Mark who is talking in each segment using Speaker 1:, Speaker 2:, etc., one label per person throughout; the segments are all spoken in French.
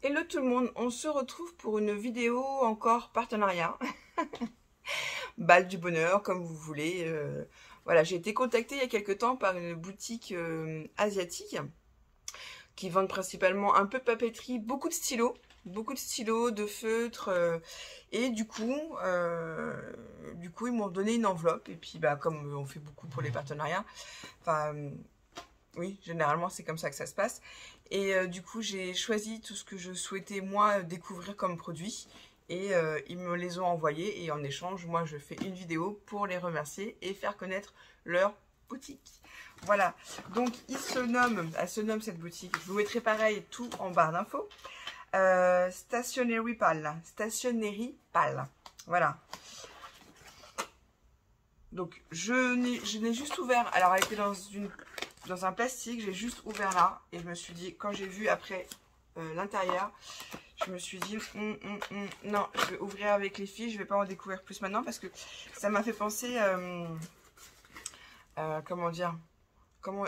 Speaker 1: Hello tout le monde, on se retrouve pour une vidéo encore partenariat. Balle du bonheur, comme vous voulez. Voilà, j'ai été contactée il y a quelques temps par une boutique asiatique qui vendent principalement un peu de papeterie, beaucoup de stylos, de feutres. Et du coup, ils m'ont donné une enveloppe. Et puis, bah, comme on fait beaucoup pour les partenariats, enfin... oui, généralement c'est comme ça que ça se passe. Et du coup j'ai choisi tout ce que je souhaitais moi découvrir comme produit. Et ils me les ont envoyés et en échange moi je fais une vidéo pour les remercier et faire connaître leur boutique. Voilà, donc elle se nomme cette boutique, je vous mettrai pareil tout en barre d'infos. Stationery Pal. Voilà. Donc je n'ai juste ouvert, alors elle était dans un plastique, j'ai juste ouvert là et je me suis dit, quand j'ai vu après l'intérieur, je me suis dit non, je vais ouvrir avec les filles, je vais pas en découvrir plus maintenant parce que ça m'a fait penser comment dire,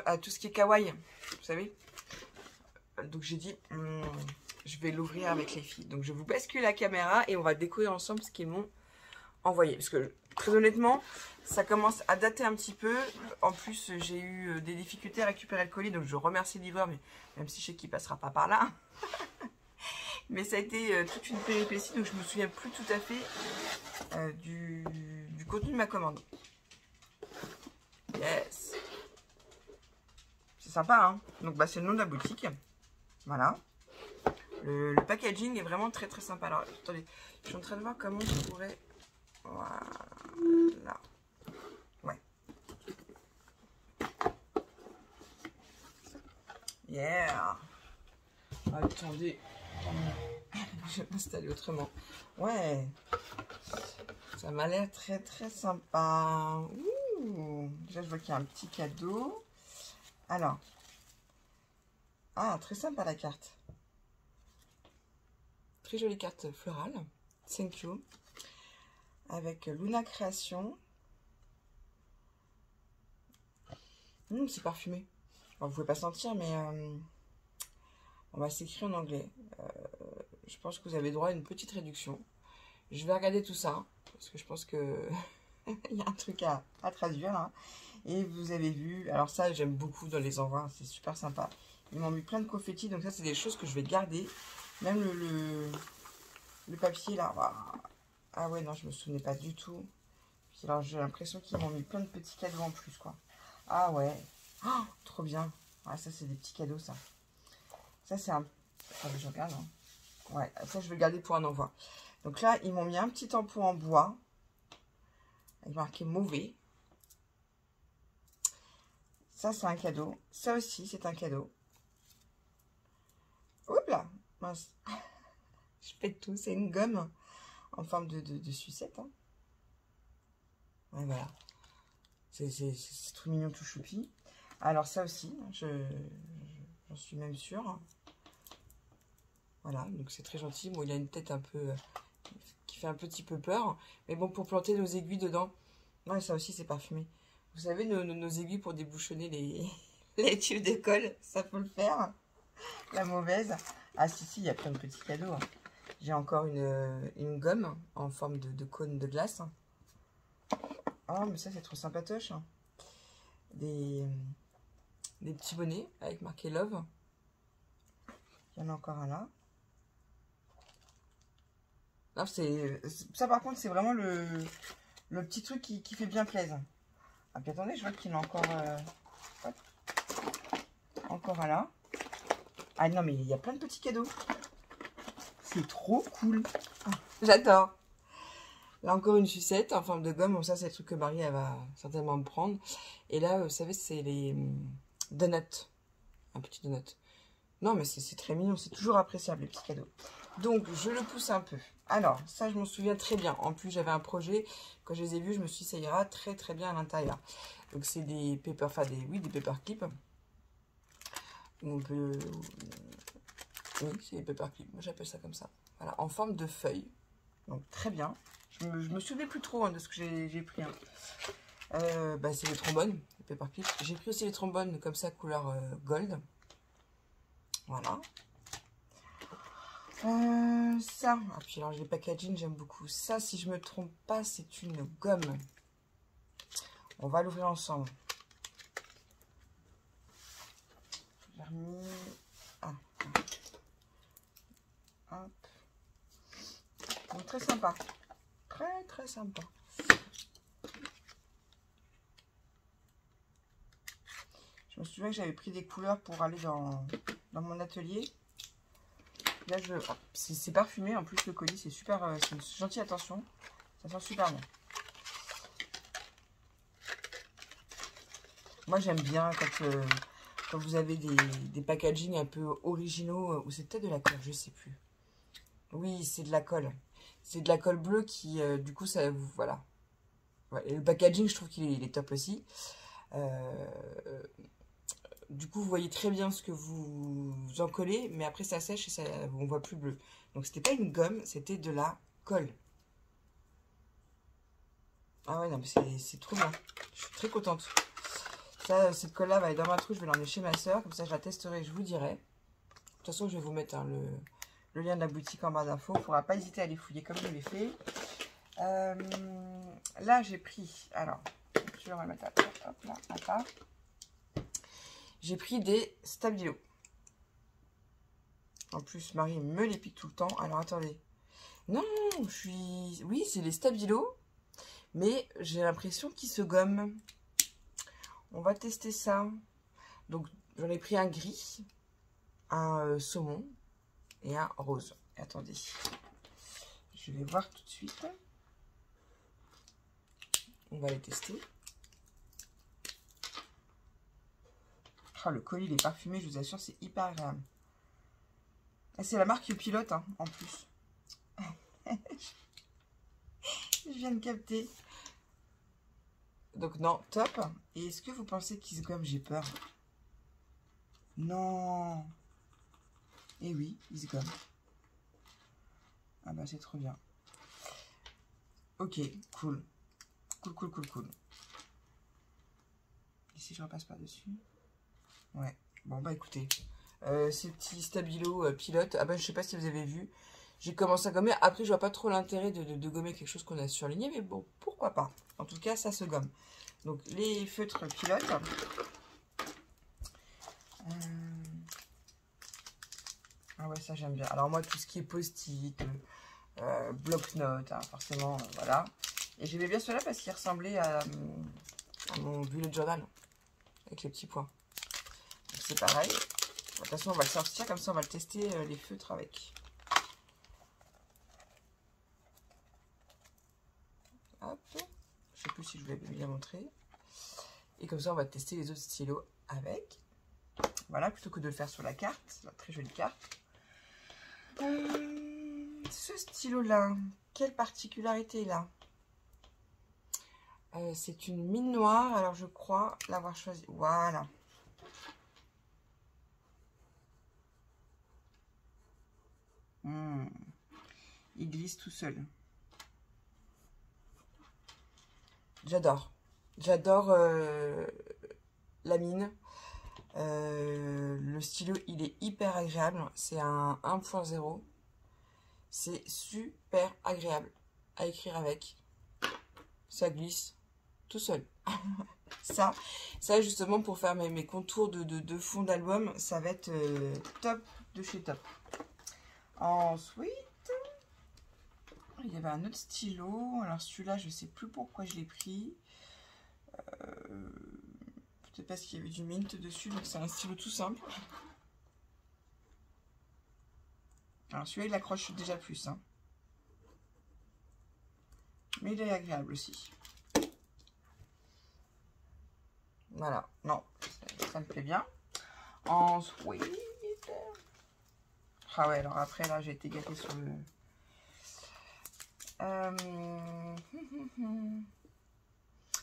Speaker 1: à tout ce qui est kawaii, vous savez. Donc j'ai dit je vais l'ouvrir avec les filles. Donc je vous bascule la caméra et on va découvrir ensemble ce qu'ils m'ont envoyé, parce que très honnêtement ça commence à dater un petit peu. En plus j'ai eu des difficultés à récupérer le colis, donc je remercie le livreur, mais même si je sais qu'il passera pas par là. Mais ça a été toute une péripétie, donc je me souviens plus tout à fait du contenu de ma commande. Yes, c'est sympa hein. Donc bah c'est le nom de la boutique. Voilà, le packaging est vraiment très très sympa. Alors attendez, je suis en train de voir comment je pourrais... Voilà. Ouais. Yeah. Attendez. Je vais m'installer autrement. Ouais. Ça m'a l'air très très sympa. Ouh. Déjà je vois qu'il y a un petit cadeau. Alors. Ah, très sympa la carte. Très jolie carte florale. Thank you. Avec Luna Création. C'est parfumé. Bon, vous pouvez pas sentir, mais on va s'écrire en anglais. Je pense que vous avez droit à une petite réduction. Je vais regarder tout ça, parce que je pense que il y a un truc à traduire. Hein. Et vous avez vu, alors ça j'aime beaucoup dans les envois, c'est super sympa. Ils m'ont mis plein de confettis, donc ça c'est des choses que je vais garder. Même le papier là. Ah ouais, non, je me souvenais pas du tout. Puis alors j'ai l'impression qu'ils m'ont mis plein de petits cadeaux en plus, quoi. Ah ouais. Oh, trop bien. Ah, ça c'est des petits cadeaux, ça. Ça c'est un... Attendez, je regarde. Hein. Ouais, ça je vais le garder pour un envoi. Donc là, ils m'ont mis un petit tampon en bois. Avec marqué mauvais. Ça c'est un cadeau. Ça aussi c'est un cadeau. Oups là. Mince. Je pète tout. C'est une gomme en forme de sucette. Hein. Ouais, voilà. C'est trop mignon, tout choupi. Alors ça aussi, j'en suis même sûre. Voilà, donc c'est très gentil. Bon, il a une tête un peu... qui fait un petit peu peur. Mais bon, pour planter nos aiguilles dedans... Ouais, ça aussi, c'est parfumé. Vous savez, nos aiguilles pour débouchonner les tubes de colle, ça peut le faire. La mauvaise. Ah si, il y a plein de petits cadeaux. Hein. J'ai encore une gomme en forme de cône de glace. Oh, mais ça, c'est trop sympatoche. Hein. Des petits bonnets avec marqué Love. Il y en a encore un là. Non, ça, par contre, c'est vraiment le petit truc qui fait bien plaisir. Ah, puis attendez, je vois qu'il y en a encore... encore un là. Ah non, mais il y a plein de petits cadeaux. C'est trop cool. Ah, j'adore. Là, encore une sucette en forme de gomme. Bon, ça, c'est le truc que Marie, elle va certainement me prendre. Et là, vous savez, c'est les donuts. Un petit donut. Non, mais c'est très mignon. C'est toujours appréciable, les petits cadeaux. Donc, je le pousse un peu. Alors, ça, je m'en souviens très bien. En plus, j'avais un projet. Quand je les ai vus, je me suis dit, ça ira très, très bien à l'intérieur. Donc, c'est des paper, des paper clips. On peut... Oui, c'est des paper clips. Moi, j'appelle ça comme ça. Voilà, en forme de feuille. Donc, très bien. Je me souvenais plus trop de ce que j'ai pris. Hein. C'est les trombones, les paper clips. J'ai pris aussi les trombones comme ça, couleur gold. Voilà. Ça. Ah, puis alors, les packaging, j'aime beaucoup. Ça, si je me trompe pas, c'est une gomme. On va l'ouvrir ensemble. J'ai remis... Ah. Hop. Donc, très sympa. Très, très sympa. Je me souviens que j'avais pris des couleurs pour aller dans mon atelier. Là, c'est parfumé. En plus, le colis, c'est super... c'est une gentille attention. Ça sent super bon. Moi, j'aime bien quand vous avez des packaging un peu originaux. Ou c'est peut-être de la colle, je sais plus. Oui, c'est de la colle. C'est de la colle bleue qui, du coup, ça... Voilà. Ouais, et le packaging, je trouve qu'il est top aussi. Du coup, vous voyez très bien ce que vous en collez, mais après ça sèche et ça, on voit plus bleu. Donc c'était pas une gomme, c'était de la colle. Ah ouais, non, mais c'est trop bien. Je suis très contente. Ça, cette colle-là va aller dans ma trousse, je vais l'emmener chez ma soeur, comme ça je la testerai, je vous dirai. De toute façon, je vais vous mettre hein, le lien de la boutique en barre d'infos. Il ne faudra pas hésiter à les fouiller comme je l'ai fait. Là, j'ai pris, alors, je vais remettre hop, là, à part. J'ai pris des stabilos. En plus, Marie me les pique tout le temps. Alors, attendez. Non, oui, c'est les stabilos. Mais j'ai l'impression qu'ils se gomment. On va tester ça. Donc, j'en ai pris un gris, un saumon et un rose. Attendez. Je vais voir tout de suite. On va les tester. Oh, le colis, il est parfumé, je vous assure, c'est hyper agréable. C'est la marque Pilote, hein, en plus. Je viens de capter. Donc, non, top. Et est-ce que vous pensez qu'ils se gomment? J'ai peur. Non. Eh oui, ils se gomment. Ah bah, c'est trop bien. Ok, cool. Cool. Et si je repasse par-dessus? Ouais. Bon, bah, écoutez. Ces petits stabilos pilotes. Ah bah, je sais pas si vous avez vu. J'ai commencé à gommer. Après, je vois pas trop l'intérêt de gommer quelque chose qu'on a surligné. Mais bon, pourquoi pas. En tout cas, ça se gomme. Donc, les feutres pilotes. Ah ouais, ça, j'aime bien. Alors, moi, tout ce qui est post-it, bloc-notes, hein, forcément, voilà. Et j'aimais bien cela parce qu'il ressemblait à mon bullet journal. Avec les petits points. Donc, c'est pareil. De toute façon, on va le sortir. Comme ça, on va le tester, les feutres avec. Hop. Je sais plus si je vous l'avais bien montré. Et comme ça, on va tester les autres stylos avec. Voilà, plutôt que de le faire sur la carte. La très jolie carte. Ce stylo-là, quelle particularité là? C'est une mine noire. Alors, je crois l'avoir choisi. Voilà. Il glisse tout seul. J'adore. J'adore la mine. Le stylo, il est hyper agréable. C'est un 1.0. C'est super agréable à écrire avec. Ça glisse tout seul. ça justement, pour faire mes contours de fond d'album, ça va être top de chez top. Ensuite, il y avait un autre stylo. Alors celui-là, je ne sais plus pourquoi je l'ai pris. Peut-être parce qu'il y avait du mint dessus. Donc c'est un stylo tout simple. Alors celui-là, il accroche déjà plus. Hein. Mais il est agréable aussi. Voilà. Non, ça me plaît bien. Ensuite... Ah ouais, alors après, là, j'ai été gâtée sur le...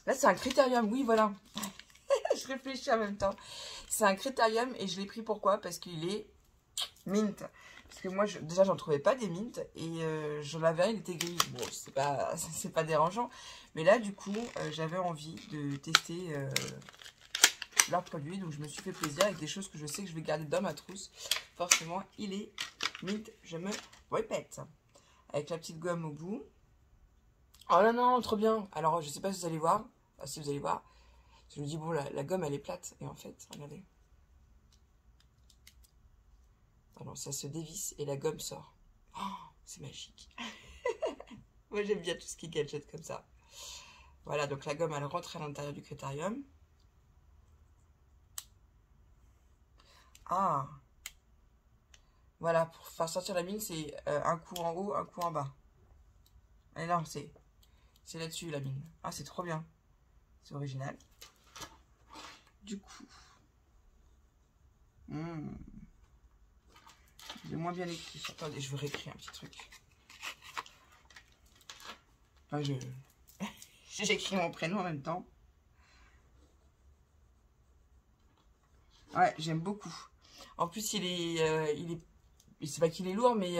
Speaker 1: Là, c'est un critérium. Oui, voilà. Je réfléchis en même temps. C'est un critérium et je l'ai pris pourquoi? Parce qu'il est mint. Parce que moi, déjà, j'en trouvais pas des mint. Et j'en avais un, il était gris. Bon, c'est pas dérangeant. Mais là, du coup, j'avais envie de tester leurs produits. Donc, je me suis fait plaisir avec des choses que je sais que je vais garder dans ma trousse. Forcément, il est mint. Je me Répète. Avec la petite gomme au bout. Oh là non, trop bien. Alors, je sais pas si vous allez voir. Enfin, si vous allez voir. Je me dis, bon, la gomme, elle est plate. Et en fait, regardez. Alors, ça se dévisse et la gomme sort. Oh, c'est magique. Moi, j'aime bien tout ce qui est gadget comme ça. Voilà, donc la gomme, elle rentre à l'intérieur du critérium. Ah. Voilà, pour faire sortir la mine, c'est un coup en haut, un coup en bas. Et non, c'est là-dessus la mine. Ah, c'est trop bien. C'est original. Du coup. J'ai moins bien écrit. Attendez, je vais réécrire un petit truc. Enfin, j'écris mon prénom en même temps. Ouais, j'aime beaucoup. En plus, c'est pas qu'il est lourd, mais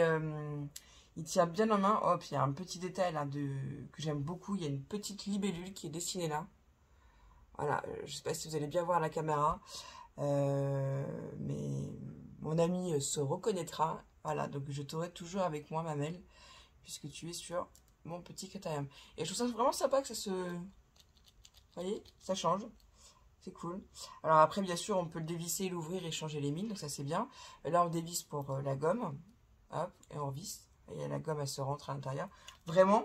Speaker 1: il tient bien en main. Hop, il y a un petit détail là que j'aime beaucoup. Il y a une petite libellule qui est dessinée là. Voilà, je sais pas si vous allez bien voir à la caméra, mais mon ami se reconnaîtra. Voilà, donc je t'aurai toujours avec moi, Mamelle, puisque tu es sur mon petit critérium. Et je trouve ça vraiment sympa que ça se... Vous voyez, ça change. C'est cool. Alors après, bien sûr, on peut le dévisser, l'ouvrir et changer les mines. Donc ça, c'est bien. Là, on dévisse pour la gomme. Hop, et on visse. Et la gomme, elle se rentre à l'intérieur. Vraiment,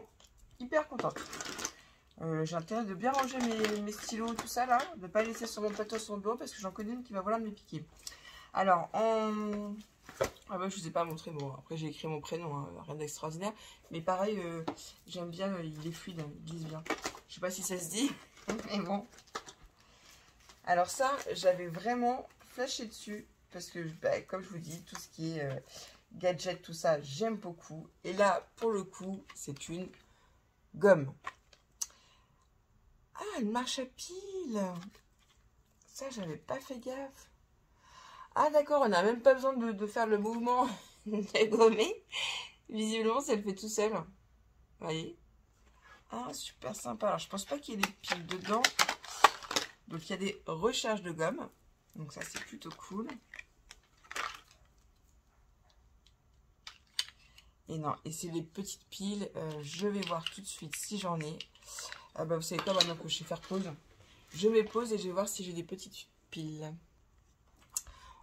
Speaker 1: hyper contente. J'ai intérêt de bien ranger mes stylos, tout ça, là. De ne pas laisser sur mon plateau sur le bureau parce que j'en connais une qui va vouloir me piquer. Alors, ah bah, je vous ai pas montré. Bon, après, j'ai écrit mon prénom. Hein, rien d'extraordinaire. Mais pareil, j'aime bien. Il est fluide, hein, il glisse bien. Je sais pas si ça se dit. Mais bon. Alors ça, j'avais vraiment flashé dessus parce que, bah, comme je vous dis, tout ce qui est gadget, tout ça, j'aime beaucoup. Et là, pour le coup, c'est une gomme. Ah, elle marche à pile. Ça, j'avais pas fait gaffe. Ah, d'accord, on n'a même pas besoin de faire le mouvement de gommer. Visiblement, ça le fait tout seul. Vous voyez? Ah, super sympa. Alors, je pense pas qu'il y ait des piles dedans. Donc, il y a des recharges de gomme. Donc, ça, c'est plutôt cool. Et non, et c'est les petites piles. Je vais voir tout de suite si j'en ai. Ah bah, vous savez quoi, maintenant que je sais faire pause, je mets pause et je vais voir si j'ai des petites piles.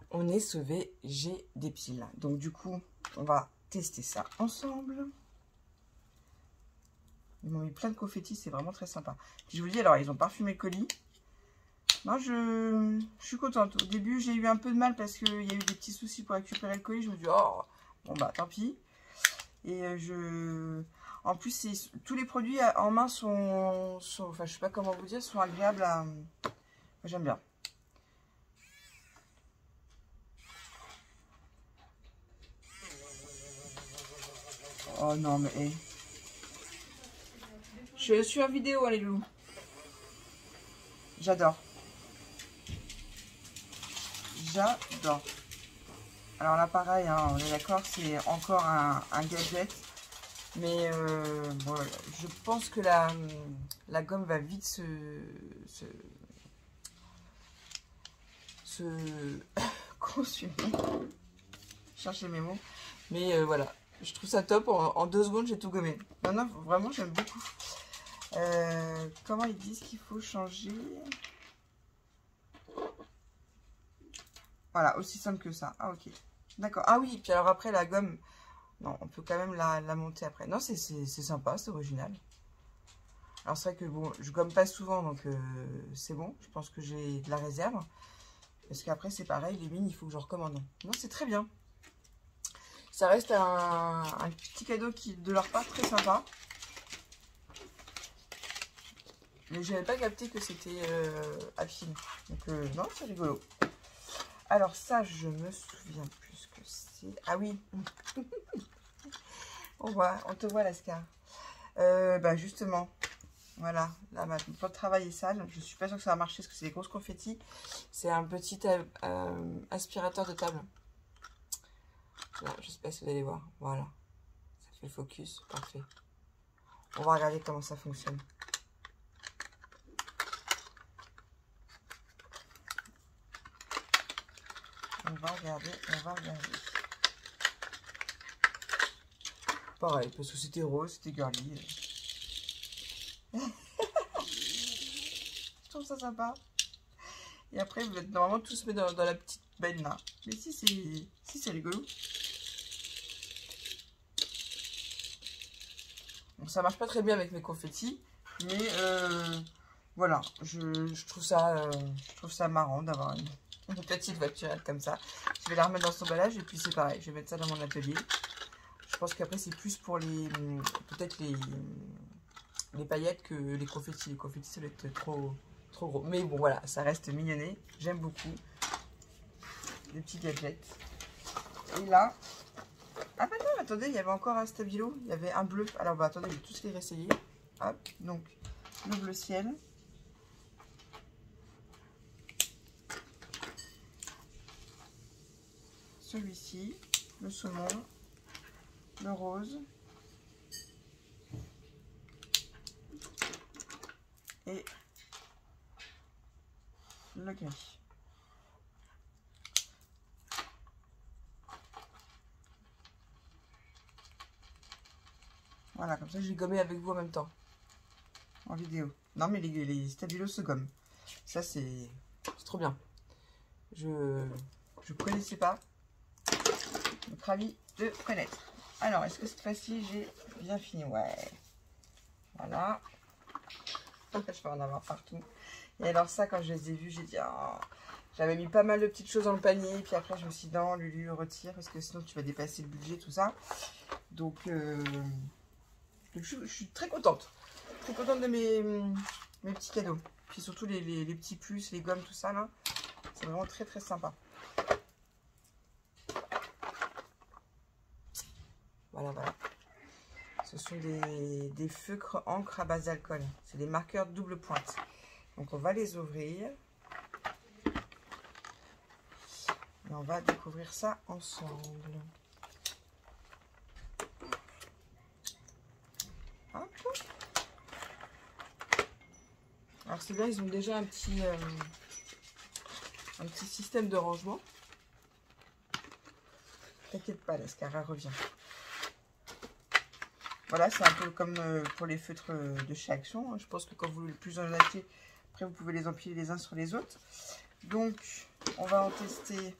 Speaker 1: On est sauvé, j'ai des piles. Donc, du coup, on va tester ça ensemble. Ils m'ont mis plein de confettis, c'est vraiment très sympa. Puis je vous dis, alors, ils ont parfumé le colis. Non, je suis contente. Au début, j'ai eu un peu de mal parce qu'il y a eu des petits soucis pour récupérer le colis. Je me dis, oh, bon bah, tant pis. Et en plus, tous les produits en main sont, enfin, je sais pas comment vous dire, sont agréables à... J'aime bien. Oh non, mais... Hey. Je suis en vidéo, les loups. J'adore. J'adore. Alors là, pareil, hein, on est d'accord, c'est encore un gadget. Mais bon, je pense que la gomme va vite se consumer. Chercher mes mots. Mais voilà, je trouve ça top. En 2 secondes, j'ai tout gommé. Non, non, vraiment, j'aime beaucoup. Comment ils disent qu'il faut changer? Voilà, aussi simple que ça. Ah, ok. D'accord. Ah oui, puis alors après, la gomme... Non, on peut quand même la monter après. Non, c'est sympa, c'est original. Alors c'est vrai que bon, je gomme pas souvent, donc c'est bon. Je pense que j'ai de la réserve. Parce qu'après, c'est pareil, les mines, il faut que je recommande. Non, c'est très bien. Ça reste un petit cadeau de leur part, très sympa. Mais je n'avais pas capté que c'était à fil. Donc non, c'est rigolo. Alors ça, je me souviens plus ce que c'est. Ah oui. on te voit, Lascar. Bah justement, voilà, là maintenant, le travail est sale. Je suis pas sûre que ça va marcher parce que c'est des grosses confettis. C'est un petit aspirateur de table. Là, je sais pas si vous allez voir. Voilà, ça fait le focus, parfait. On va regarder comment ça fonctionne. On va regarder. pareil, parce que c'était rose, c'était girly. Je trouve ça sympa. Et après, normalement, tout se met dans la petite benne là. Mais si, c'est rigolo. Bon, ça marche pas très bien avec mes confettis. Mais voilà, je trouve ça marrant d'avoir une petite voiturette comme ça. Je vais la remettre dans son emballage et puis c'est pareil, je vais mettre ça dans mon atelier. Je pense qu'après c'est plus pour peut-être les paillettes que les confettis. Les confettis ça doit être trop gros. Mais bon voilà, ça reste mignonné, j'aime beaucoup. Des petits gadgets. Et là, ah bah non, attendez, il y avait encore un stabilo, il y avait un bleu. Alors bah attendez, je vais tous les réessayer. Hop, donc le bleu ciel. Celui-ci, le saumon, le rose et le gris. Voilà, comme ça j'ai gommé avec vous en même temps, en vidéo. Non mais les stabilos se gomment. Ça c'est trop bien. Je connaissais pas. Donc ravi de connaître. Alors, est-ce que cette fois-ci j'ai bien fini? Ouais. Voilà. Je vais en avoir partout. Et alors ça, quand je les ai vus, j'ai dit... Oh. J'avais mis pas mal de petites choses dans le panier. Puis après, je me suis dit, non, Lulu, retire. Parce que sinon, tu vas dépasser le budget, tout ça. Donc je suis très contente. Très contente de mes petits cadeaux. Puis surtout les petits puces, les gommes, tout ça, là. C'est vraiment très, très sympa. Voilà. Ce sont des feutres encre à base d'alcool. C'est des marqueurs double pointe. Donc on va les ouvrir. Et on va découvrir ça ensemble. Hop. Alors c'est bien, ils ont déjà un petit système de rangement. T'inquiète pas, l'Ascara revient. Voilà, c'est un peu comme pour les feutres de chez Action. Je pense que quand vous plus en achetez, après vous pouvez les empiler les uns sur les autres. Donc, on va en tester.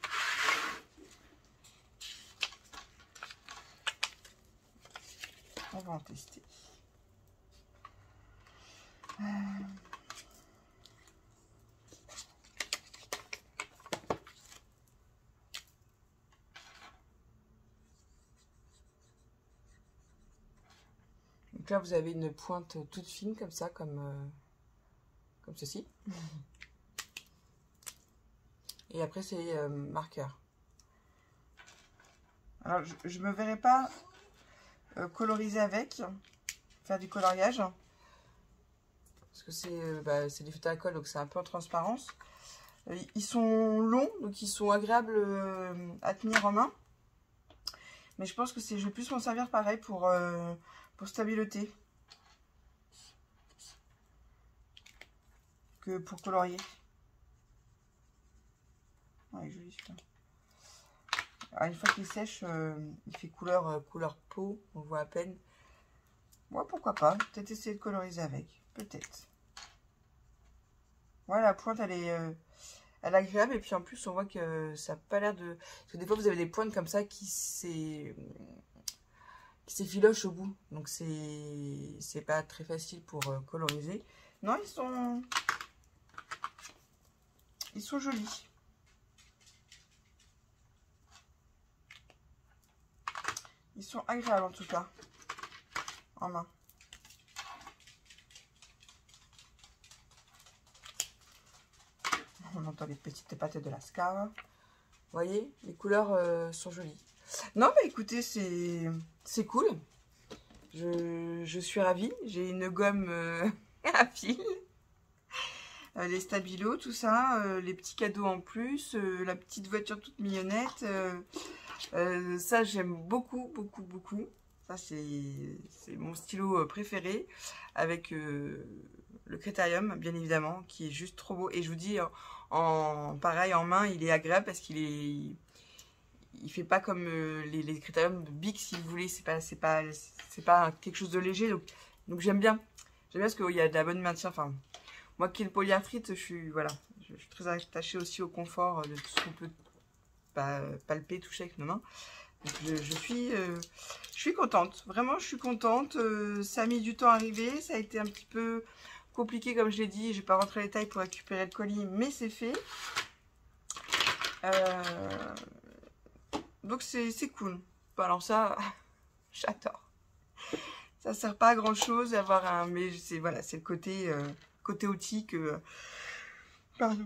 Speaker 1: Donc là, vous avez une pointe toute fine comme ça, comme ceci. Et après, c'est marqueur. Alors, je ne me verrai pas coloriser avec, faire du coloriage. Parce que c'est des feutres à colle, donc c'est un peu en transparence. Ils sont longs, donc ils sont agréables à tenir en main. Mais je pense que je vais plus m'en servir pareil pour stabiloter que pour colorier. Ouais, joli celui-là. Alors, une fois qu'il sèche, il fait couleur peau, on voit à peine. Ouais, pourquoi pas. Peut-être essayer de coloriser avec. Peut-être. Voilà, la pointe, elle est agréable. Et puis en plus, on voit que ça n'a pas l'air de... Parce que des fois, vous avez des pointes comme ça qui s'effilochent au bout. Donc, c'est pas très facile pour coloriser. Non, ils sont jolis. Ils sont agréables en tout cas, en main. On entend les petites pattes de l'Ascara. Vous voyez, les couleurs sont jolies. Non, bah écoutez, c'est cool. Je suis ravie. J'ai une gomme à fil. Les stabilos, tout ça. Les petits cadeaux en plus. La petite voiture toute mignonnette. Ça, j'aime beaucoup, beaucoup, beaucoup. Ça, c'est mon stylo préféré. Avec le Critérium, bien évidemment, qui est juste trop beau. Et je vous dis, pareil, en main, il est agréable parce qu'il il fait pas comme les critériums de Bic, si vous voulez, c'est pas quelque chose de léger, donc j'aime bien. J'aime bien parce qu'il y a de la bonne maintien, enfin, moi qui ai une polyarthrite, voilà, je suis très attachée aussi au confort de tout ce qu'on peut palper, toucher avec nos mains. Donc je suis contente, vraiment je suis contente. Ça a mis du temps à arriver, ça a été un petit peu compliqué comme je l'ai dit, je vais pas rentrer les détails pour récupérer le colis, mais c'est fait. Donc c'est cool. Bon, alors ça, j'adore. Ça sert pas à grand chose d'avoir un, mais c'est voilà, c'est le côté outil pardon,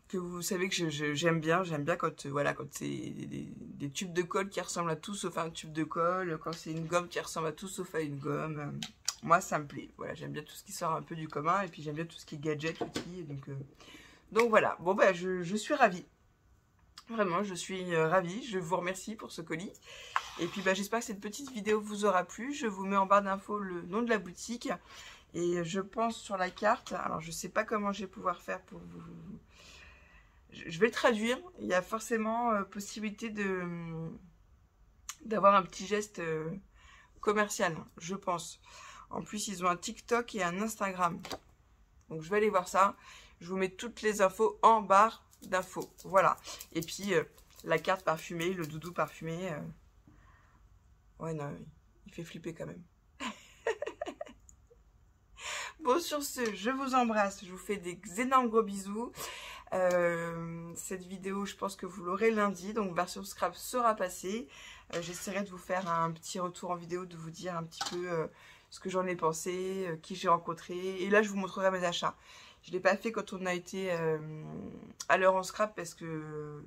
Speaker 1: que vous savez que j'aime bien quand voilà, quand c'est des tubes de colle qui ressemblent à tout sauf à un tube de colle, quand c'est une gomme qui ressemble à tout sauf à une gomme. Moi ça me plaît, voilà, j'aime bien tout ce qui sort un peu du commun et puis j'aime bien tout ce qui est gadget, outils, donc voilà. Bon bah je suis ravie. Vraiment, je suis ravie. Je vous remercie pour ce colis. Et puis, bah, j'espère que cette petite vidéo vous aura plu. Je vous mets en barre d'infos le nom de la boutique. Et je pense sur la carte. Alors, je sais pas comment je vais pouvoir faire pour vous. Je vais le traduire. Il y a forcément possibilité d'avoir un petit geste commercial, je pense. En plus, ils ont un TikTok et un Instagram. Donc, je vais aller voir ça. Je vous mets toutes les infos en barre d'infos. Voilà. Et puis, la carte parfumée, le doudou parfumé. Ouais, non, il fait flipper quand même. Bon, sur ce, je vous embrasse. Je vous fais des énormes gros bisous. Cette vidéo, je pense que vous l'aurez lundi. Donc, version scrap sera passée. J'essaierai de vous faire un petit retour en vidéo, de vous dire un petit peu ce que j'en ai pensé, qui j'ai rencontré. Et là, je vous montrerai mes achats. Je ne l'ai pas fait quand on a été à l'heure en scrap parce que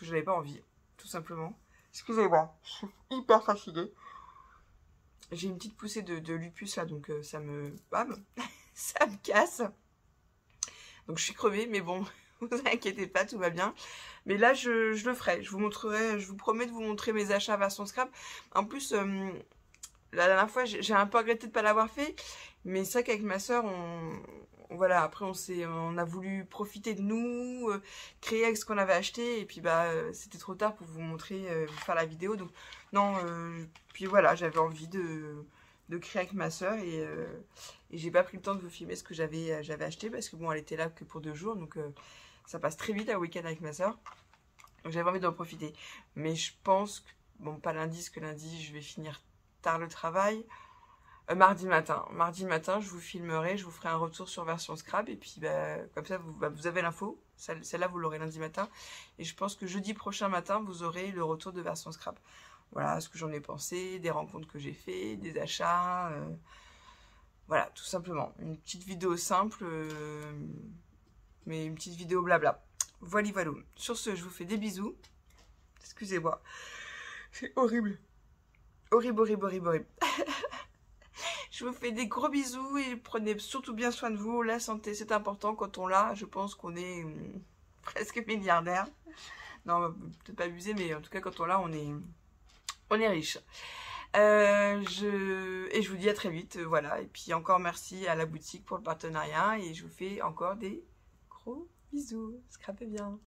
Speaker 1: je n'avais pas envie, tout simplement. Excusez-moi, je suis hyper fatiguée. J'ai une petite poussée de lupus là, donc ça me... Bam, ça me casse. Donc je suis crevée, mais bon, vous inquiétez pas, tout va bien. Mais là, je le ferai. Je vous montrerai, je vous promets de vous montrer mes achats version scrap. En plus, la dernière fois, j'ai un peu regretté de ne pas l'avoir fait. Mais c'est vrai qu'avec ma soeur, voilà, après on a voulu profiter de nous, créer avec ce qu'on avait acheté, et puis bah c'était trop tard pour vous montrer, vous faire la vidéo, donc non, puis voilà, j'avais envie de créer avec ma soeur, et j'ai pas pris le temps de vous filmer ce que j'avais acheté, parce que bon, elle était là que pour 2 jours, donc ça passe très vite un week-end avec ma soeur, donc j'avais envie d'en profiter, mais je pense que, bon, pas lundi, parce que lundi je vais finir tard le travail. Mardi matin, je vous filmerai, je vous ferai un retour sur version scrap, et puis bah, comme ça vous avez l'info, celle-là vous l'aurez lundi matin, et je pense que jeudi prochain matin vous aurez le retour de version scrap. Voilà ce que j'en ai pensé, des rencontres que j'ai fait, des achats, voilà, tout simplement, une petite vidéo simple, mais une petite vidéo blabla. Voilà, voilà. Sur ce, je vous fais des bisous, excusez-moi, c'est horrible, horrible. Je vous fais des gros bisous et prenez surtout bien soin de vous. La santé, c'est important. Quand on l'a, je pense qu'on est presque milliardaire. Non, peut-être pas abuser, mais en tout cas, quand on l'a, on est riche. Et je vous dis à très vite. Voilà. Et puis encore merci à la boutique pour le partenariat. Et je vous fais encore des gros bisous. Scrapez bien.